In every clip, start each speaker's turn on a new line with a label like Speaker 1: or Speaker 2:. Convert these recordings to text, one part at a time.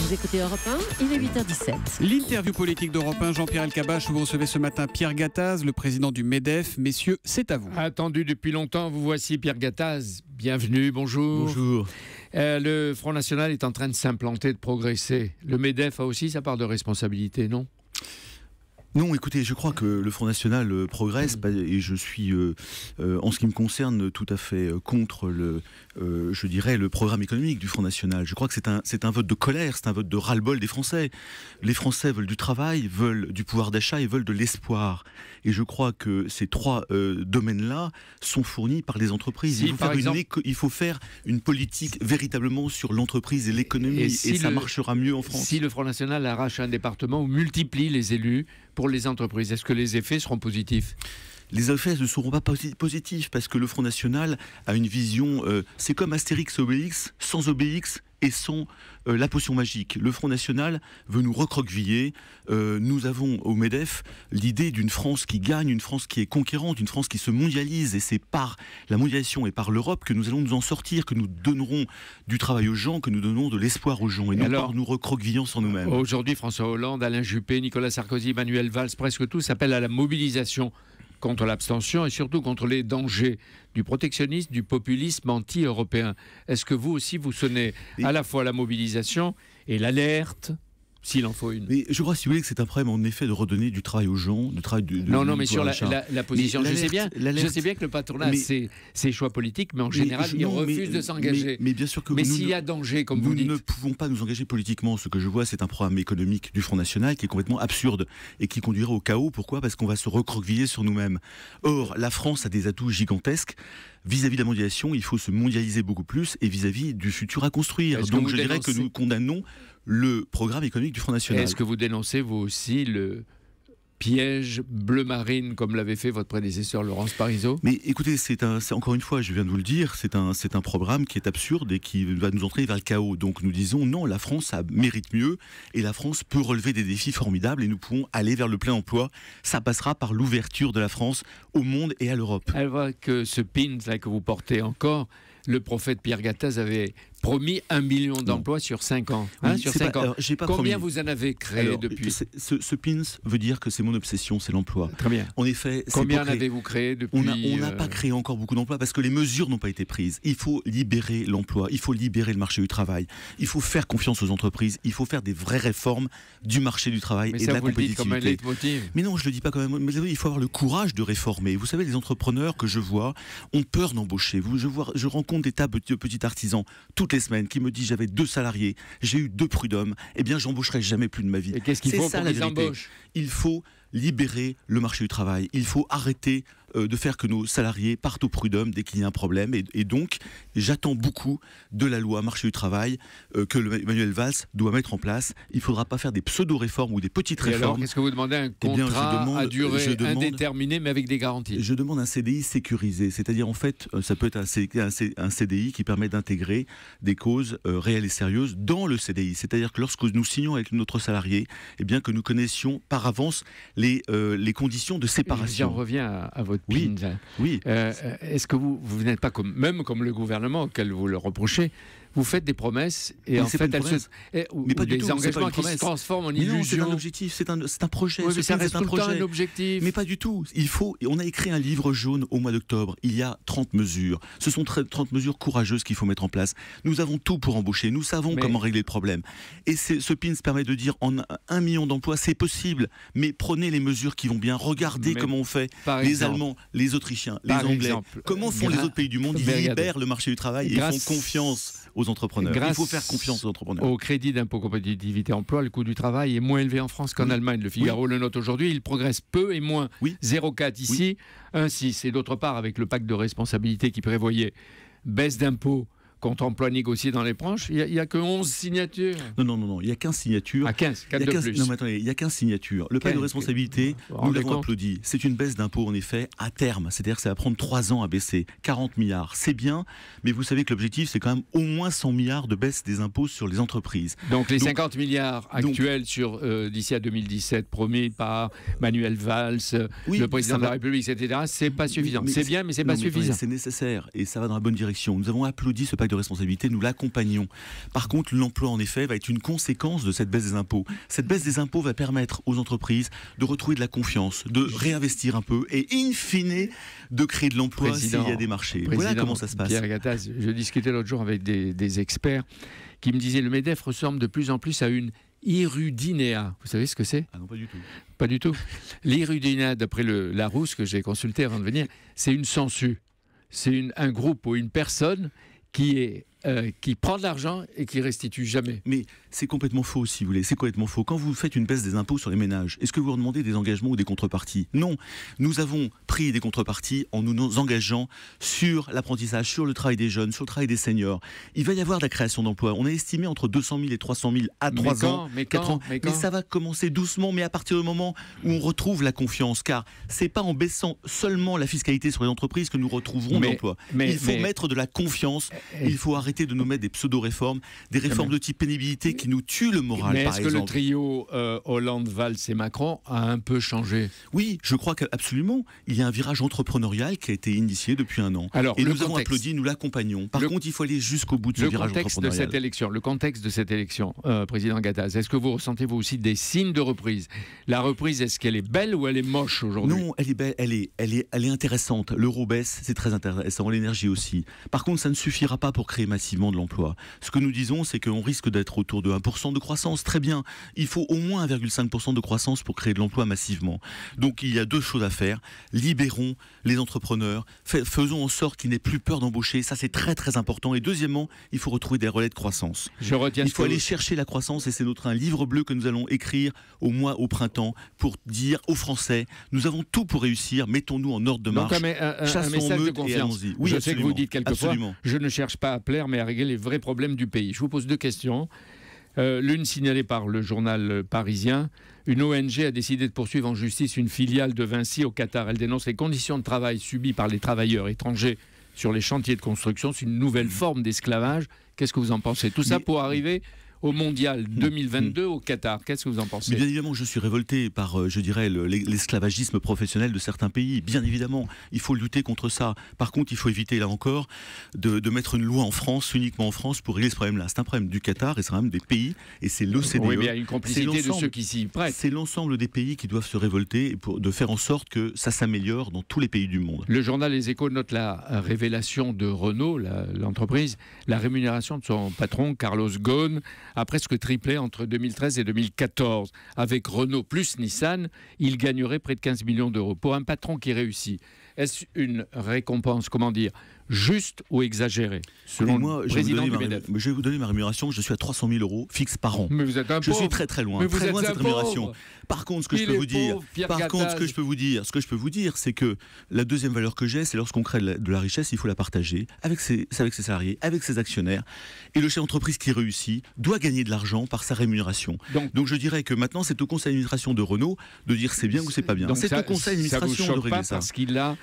Speaker 1: Vous écoutez Europe 1, il est 8h17.
Speaker 2: L'interview politique d'Europe 1, Jean-Pierre Elkabbach. Vous recevez ce matin Pierre Gattaz, le président du MEDEF. Messieurs, c'est à vous.
Speaker 3: Attendu depuis longtemps, vous voici Pierre Gattaz. Bienvenue, bonjour.
Speaker 4: Bonjour.
Speaker 3: Le Front National est en train de s'implanter, de progresser. Le MEDEF a aussi sa part de responsabilité, non ?
Speaker 4: Non, écoutez, je crois que le Front National progresse et je suis, en ce qui me concerne, tout à fait contre je dirais, le programme économique du Front National. Je crois que c'est un vote de colère, c'est un vote de ras-le-bol des Français. Les Français veulent du travail, veulent du pouvoir d'achat et veulent de l'espoir. Et je crois que ces trois domaines-là sont fournis par les entreprises. Il faut faire une politique véritablement sur l'entreprise et l'économie, et ça marchera mieux en France.
Speaker 3: Si le Front National arrache un département ou multiplie les élus pour les entreprises, est-ce que les effets seront positifs ?
Speaker 4: Les effets ne seront pas positifs parce que le Front National a une vision, c'est comme Astérix et Obélix, sans Obélix et sans la potion magique. Le Front National veut nous recroqueviller. Nous avons au MEDEF l'idée d'une France qui gagne, une France qui est conquérante, une France qui se mondialise, et c'est par la mondialisation et par l'Europe que nous allons nous en sortir, que nous donnerons du travail aux gens, que nous donnerons de l'espoir aux gens, et non par nous recroquevillant sur nous-mêmes.
Speaker 3: Aujourd'hui, François Hollande, Alain Juppé, Nicolas Sarkozy, Manuel Valls, presque tous appellent à la mobilisation contre l'abstention et surtout contre les dangers du protectionnisme, du populisme anti-européen. Est-ce que vous aussi, vous sonnez à la fois la mobilisation et l'alerte, s'il en faut une?
Speaker 4: Mais je crois, si vous voulez, que c'est un problème, en effet, de redonner du travail aux gens, du travail
Speaker 3: Non, mais sur la position, je sais bien que le patronat a ses choix politiques, mais en général, il refuse de s'engager.
Speaker 4: Mais bien sûr que
Speaker 3: mais s'il y a danger, comme vous dites...
Speaker 4: Nous ne pouvons pas nous engager politiquement. Ce que je vois, c'est un programme économique du Front National qui est complètement absurde et qui conduira au chaos. Pourquoi ? Parce qu'on va se recroqueviller sur nous-mêmes. Or, la France a des atouts gigantesques. Vis-à-vis de la mondialisation, il faut se mondialiser beaucoup plus, et vis-à-vis du futur à construire. Donc je dirais que nous condamnons le programme économique du Front National.
Speaker 3: Est-ce que vous dénoncez, vous aussi, le piège bleu marine, comme l'avait fait votre prédécesseur Laurence Parisot?
Speaker 4: Mais écoutez, c'est encore une fois, je viens de vous le dire, c'est un programme qui est absurde et qui va nous entraîner vers le chaos. Donc nous disons non, la France mérite mieux, et la France peut relever des défis formidables, et nous pouvons aller vers le plein emploi. Ça passera par l'ouverture de la France au monde et à l'Europe.
Speaker 3: Elle voit que ce pin là que vous portez encore, le prophète Pierre Gattaz avait promis 1 million d'emplois sur 5 ans. Sur 5 ans. Combien vous en avez créé depuis?
Speaker 4: Ce pins veut dire que c'est mon obsession, c'est l'emploi.
Speaker 3: Très bien.
Speaker 4: En effet,
Speaker 3: combien en avez-vous créé depuis?
Speaker 4: On n'a pas créé encore beaucoup d'emplois parce que les mesures n'ont pas été prises. Il faut libérer l'emploi, il faut libérer le marché du travail, il faut faire confiance aux entreprises, il faut faire des vraies réformes du marché du travail et de la compétitivité.
Speaker 3: Comme un leitmotiv.
Speaker 4: Mais non, je le dis pas quand même. Mais il faut avoir le courage de réformer. Vous savez, les entrepreneurs que je vois ont peur d'embaucher. Je rencontre des tas de petits artisans toutes les semaines qui me disent: j'avais 2 salariés, j'ai eu 2 prud'hommes, eh bien j'embaucherai jamais plus de ma vie.
Speaker 3: Et qu'est-ce qu'il faut pour qu'ils embauchent?
Speaker 4: Il faut libérer le marché du travail. Il faut arrêter de faire que nos salariés partent au prud'homme dès qu'il y a un problème. Et donc, j'attends beaucoup de la loi marché du travail que Manuel Valls doit mettre en place. Il ne faudra pas faire des pseudo-réformes ou des petites réformes.
Speaker 3: Alors, qu'est-ce que vous demandez? Un contrat à durée indéterminée, mais avec des garanties?
Speaker 4: Je demande un CDI sécurisé. C'est-à-dire, en fait, ça peut être un CDI qui permet d'intégrer des causes réelles et sérieuses dans le CDI. C'est-à-dire que lorsque nous signons avec notre salarié, eh bien, que nous connaissions par avance les conditions de séparation.
Speaker 3: J'en reviens à votre
Speaker 4: oui.
Speaker 3: PIN.
Speaker 4: Oui.
Speaker 3: Est-ce que vous n'êtes pas comme le gouvernement auquel vous le reprochez? Vous faites des promesses et en fait des engagements qui se transforment en illusions.
Speaker 4: Non, c'est un objectif, c'est un projet.
Speaker 3: Oui, mais ça reste tout le temps un objectif.
Speaker 4: Mais pas du tout. On a écrit un livre jaune au mois d'octobre. Il y a 30 mesures. Ce sont 30 mesures courageuses qu'il faut mettre en place. Nous avons tout pour embaucher. Nous savons comment régler le problème. Et ce PINS permet de dire en 1 million d'emplois, c'est possible. Mais prenez les mesures qui vont bien. Regardez comment on fait. Les Allemands, les Autrichiens, les Anglais. Comment font les autres pays du monde? Ils libèrent le marché du travail et font confiance aux entrepreneurs. Il faut faire confiance aux entrepreneurs.
Speaker 3: Au crédit d'impôt compétitivité emploi, le coût du travail est moins élevé en France qu'en Allemagne. Le Figaro le note aujourd'hui. Il progresse peu et moins. 0,4 ici, 1,6. Et d'autre part, avec le pacte de responsabilité qui prévoyait baisse d'impôts contre emploi négocié dans les branches, il n'y a que 11 signatures.
Speaker 4: Non, il y a 15 signatures.
Speaker 3: Ah, 15 de plus.
Speaker 4: Non, mais attendez, il y a 15 signatures. Le pacte de responsabilité, nous l'avons applaudi. C'est une baisse d'impôts, en effet, à terme. C'est-à-dire que ça va prendre 3 ans à baisser. 40 milliards, c'est bien, mais vous savez que l'objectif, c'est quand même au moins 100 milliards de baisse des impôts sur les entreprises.
Speaker 3: Donc les 50 milliards actuels d'ici à 2017, promis par Manuel Valls, le président de la République, etc., c'est pas suffisant. C'est bien, mais c'est pas suffisant.
Speaker 4: C'est nécessaire et ça va dans la bonne direction. Nous avons applaudi ce pacte de responsabilité, nous l'accompagnons. Par contre, l'emploi, en effet, va être une conséquence de cette baisse des impôts. Cette baisse des impôts va permettre aux entreprises de retrouver de la confiance, de réinvestir un peu et, in fine, de créer de l'emploi s'il y a des marchés. Voilà comment ça se passe.
Speaker 3: Pierre Gattaz, je discutais l'autre jour avec des experts qui me disaient le MEDEF ressemble de plus en plus à une irudinéa. Vous savez ce que c'est ?
Speaker 4: Ah non, pas du tout.
Speaker 3: Pas du tout. L'irudinéa, d'après Larousse, que j'ai consulté avant de venir, c'est une sangsue. C'est un groupe ou une personne qui prend de l'argent et qui restitue jamais.
Speaker 4: Mais c'est complètement faux, si vous voulez. C'est complètement faux. Quand vous faites une baisse des impôts sur les ménages, est-ce que vous leur demandez des engagements ou des contreparties ? Non. Nous avons pris des contreparties en nous engageant sur l'apprentissage, sur le travail des jeunes, sur le travail des seniors. Il va y avoir de la création d'emplois. On a estimé entre 200 000 et 300 000 à 3 ans, 4 ans. Mais ça va commencer doucement, mais à partir du moment où on retrouve la confiance. Car c'est pas en baissant seulement la fiscalité sur les entreprises que nous retrouverons l'emploi. Il faut mettre de la confiance. Il faut arrêter de nous mettre des pseudo-réformes, des réformes de type pénibilité qui nous tuent le moral, par exemple.
Speaker 3: Mais est-ce que le trio Hollande, Valls et Macron a un peu changé ?
Speaker 4: Oui, je crois qu'absolument. Il y a un virage entrepreneurial qui a été initié depuis un an.
Speaker 3: Alors,
Speaker 4: et nous avons applaudi, nous l'accompagnons. Par contre, il faut aller jusqu'au bout de ce virage entrepreneurial.
Speaker 3: Le contexte de cette élection, Président Gattaz, est-ce que vous ressentez vous aussi des signes de reprise ? La reprise, est-ce qu'elle est belle ou elle est moche aujourd'hui ?
Speaker 4: Non, elle est belle, elle est intéressante. L'euro baisse, c'est très intéressant. L'énergie aussi. Par contre, ça ne suffira pas pour créer massivement de l'emploi. Ce que nous disons, c'est qu'on risque d'être autour de 1% de croissance. Très bien. Il faut au moins 1,5% de croissance pour créer de l'emploi massivement. Donc il y a deux choses à faire. Libérons les entrepreneurs. Faisons en sorte qu'ils n'aient plus peur d'embaucher. Ça, c'est très très important. Et deuxièmement, il faut retrouver des relais de croissance. Il faut aller chercher la croissance et c'est un livre bleu que nous allons écrire au printemps pour dire aux Français, nous avons tout pour réussir. Mettons-nous en ordre de marche.
Speaker 3: Donc un message de confiance.
Speaker 4: Oui,
Speaker 3: je sais que vous dites quelquefois, je ne cherche pas à plaire, mais à régler les vrais problèmes du pays. Je vous pose deux questions. L'une signalée par le journal Parisien. Une ONG a décidé de poursuivre en justice une filiale de Vinci au Qatar. Elle dénonce les conditions de travail subies par les travailleurs étrangers sur les chantiers de construction. C'est une nouvelle forme d'esclavage. Qu'est-ce que vous en pensez ? Tout ça pour arriver au Mondial 2022 au Qatar. Qu'est-ce que vous en pensez ?
Speaker 4: Bien évidemment, je suis révolté par, je dirais, l'esclavagisme professionnel de certains pays. Bien évidemment, il faut lutter contre ça. Par contre, il faut éviter, là encore, de mettre une loi en France, uniquement en France, pour régler ce problème-là. C'est un problème du Qatar et c'est un problème des pays. Et c'est l'OCDE.
Speaker 3: Oui, mais il y a une complicité de ceux qui s'y prêtent.
Speaker 4: C'est l'ensemble des pays qui doivent se révolter pour de faire en sorte que ça s'améliore dans tous les pays du monde.
Speaker 3: Le journal Les Échos note la révélation de Renault, l'entreprise, la rémunération de son patron, Carlos Ghosn, a presque triplé entre 2013 et 2014. Avec Renault plus Nissan, il gagnerait près de 15 millions d'euros. Pour un patron qui réussit, est-ce une récompense, juste ou exagérée, selon le président du MEDEF ?
Speaker 4: Je vais vous donner ma rémunération. Je suis à 300 000 euros fixe par an.
Speaker 3: Mais vous êtes un pauvre.
Speaker 4: Je suis très très loin, très loin de cette rémunération. Par contre, ce que je peux vous dire, c'est que la deuxième valeur que j'ai, c'est lorsqu'on crée de la richesse, il faut la partager avec ses salariés, avec ses actionnaires. Et le chef d'entreprise qui réussit doit gagner de l'argent par sa rémunération. Donc je dirais que maintenant, c'est au conseil d'administration de Renault de dire c'est bien ou c'est pas bien. C'est au conseil d'administration de régler ça.
Speaker 3: Parce qu'il a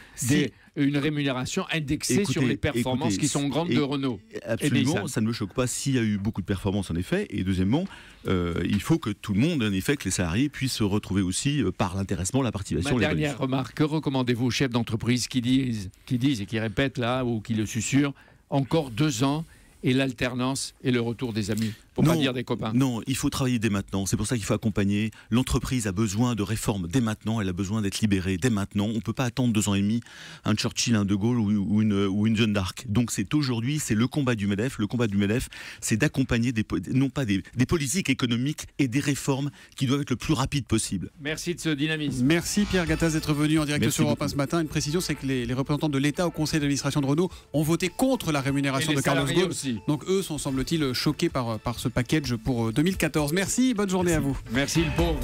Speaker 3: une rémunération indexée sur les performances qui sont grandes de Renault.
Speaker 4: Absolument, ça ne me choque pas s'il y a eu beaucoup de performances en effet. Et deuxièmement, il faut que tout le monde, en effet, que les salariés puissent se retrouver aussi par l'intéressement, la participation.
Speaker 3: Ma dernière remarque, que recommandez-vous aux chefs d'entreprise qui disent et qui répètent là, ou qui le susurrent, encore 2 ans et l'alternance et le retour des amis, pour pas dire des copains.
Speaker 4: Non, il faut travailler dès maintenant. C'est pour ça qu'il faut accompagner. L'entreprise a besoin de réformes dès maintenant. Elle a besoin d'être libérée dès maintenant. On ne peut pas attendre 2 ans et demi un Churchill, un De Gaulle ou une Jeanne d'Arc. Donc c'est aujourd'hui, c'est le combat du MEDEF. Le combat du MEDEF, c'est d'accompagner non pas des politiques économiques et des réformes qui doivent être le plus rapide possible.
Speaker 3: Merci de ce dynamisme.
Speaker 2: Merci Pierre Gattaz d'être venu en direct sur Europe 1 ce matin. Une précision, c'est que les représentants de l'État au conseil d'administration de Renault ont voté contre la rémunération de Carlos Ghosn. Donc eux sont, semble-t-il, choqués par ce package pour 2014. Merci, bonne journée à vous.
Speaker 3: Merci le pauvre.